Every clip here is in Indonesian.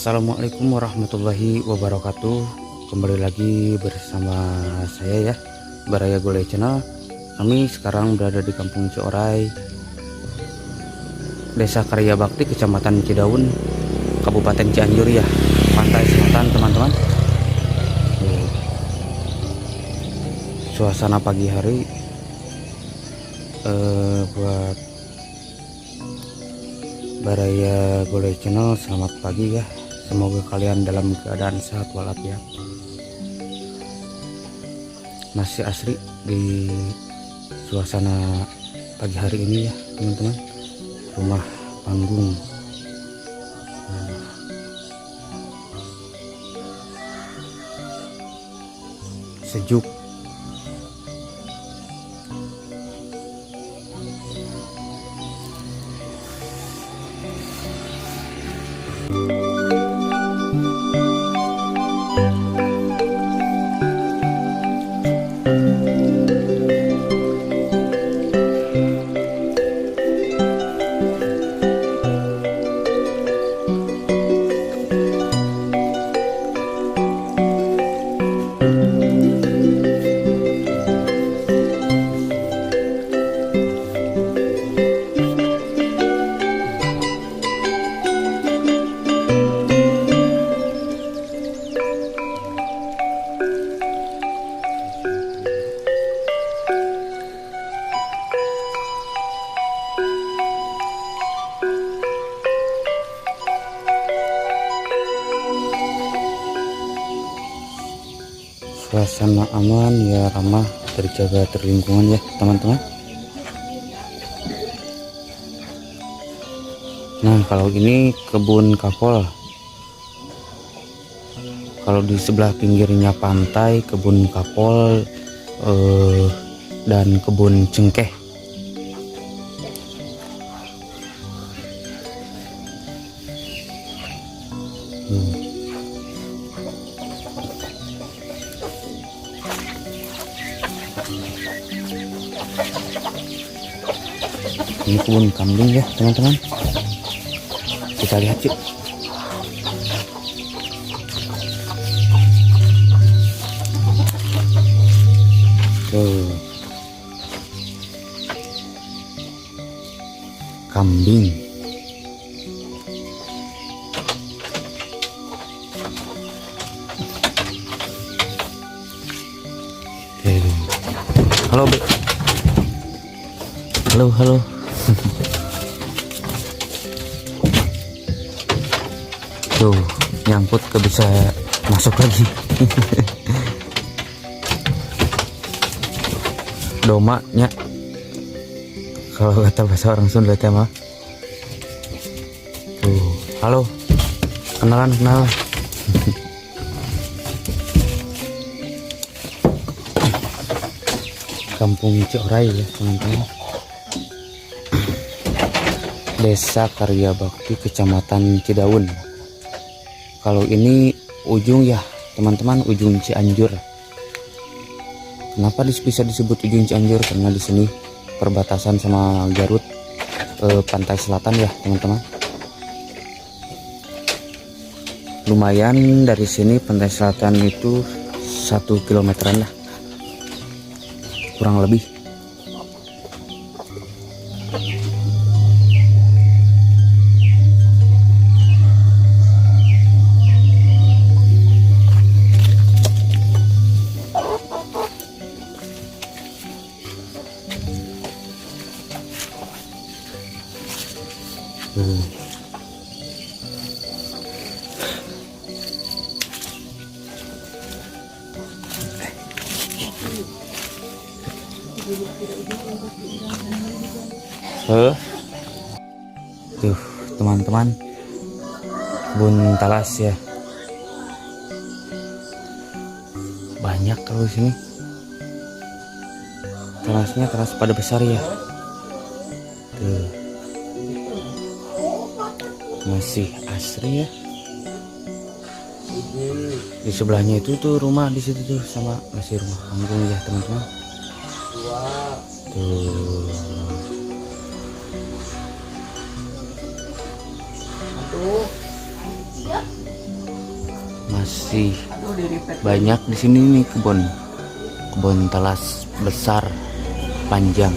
Assalamualaikum warahmatullahi wabarakatuh. Kembali lagi bersama saya ya, Baraya Gulai Channel. Kami sekarang berada di Kampung Ciorai, Desa Karya Bakti, Kecamatan Cidaun, Kabupaten Cianjur ya, pantai selatan teman-teman. Suasana pagi hari buat Baraya Gulai Channel, selamat pagi ya. Semoga kalian dalam keadaan sehat walafiat. Masih asri di suasana pagi hari ini ya teman-teman. Rumah panggung. Sejuk. Suasana aman ya, ramah, terjaga, terlingkungan ya teman-teman. Nah, kalau ini kebun kapol. Kalau di sebelah pinggirnya pantai, kebun kapol dan kebun cengkeh. Ini kebun kambing ya teman-teman. Kita lihat yuk. Tuh. Kambing. Halo, Be. Halo. Tuh, nyangkut ke bisa masuk lagi. Domanya kalau kata bahasa orang Sunda teh mah. Tuh, halo. Kenalan. Kampung Ciorai ya teman-teman. Desa Karya Bakti, Kecamatan Cidaun. Kalau ini ujung ya teman-teman, ujung Cianjur. Kenapa bisa disebut ujung Cianjur? Karena di sini perbatasan sama Garut, pantai selatan ya teman-teman. Lumayan dari sini pantai selatan itu 1 kilometeran lah, kurang lebih. Tuh teman-teman, kebun talas ya, banyak kalau sini. Talasnya talas pada besar ya. Tuh, masih asri ya. Di sebelahnya itu tuh rumah, di situ tuh sama masih rumah panggung ya teman-teman. Tuh. masih banyak di sini nih kebun talas besar panjang.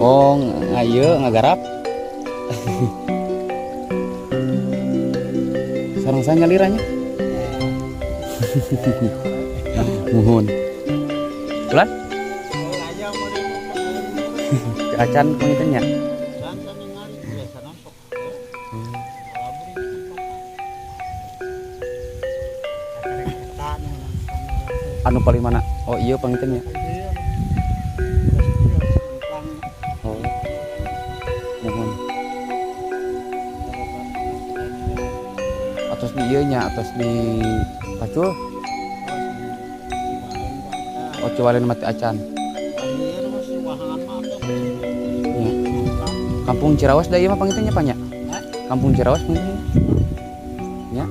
Oh, ngayo ngagarap. Sarang saya nyaliranya. Muhun. Bulan? Acan pengitanya. Anu paling mana? Oh iya pengitanya. Oh. Muhun. Atas di iya nya, atas di Pacul. Oh Ciwalen mati acan. Ya. Kampung Cirawas da ieu mah pangitnya banyak. Kampung Cirawas pangitnya. Ya.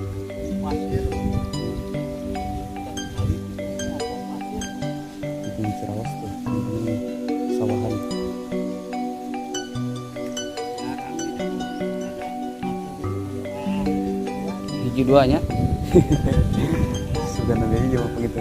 Kampung Cirawas tuh. Sawahan. Hiji duanya. Sudah nanti jawab begitu.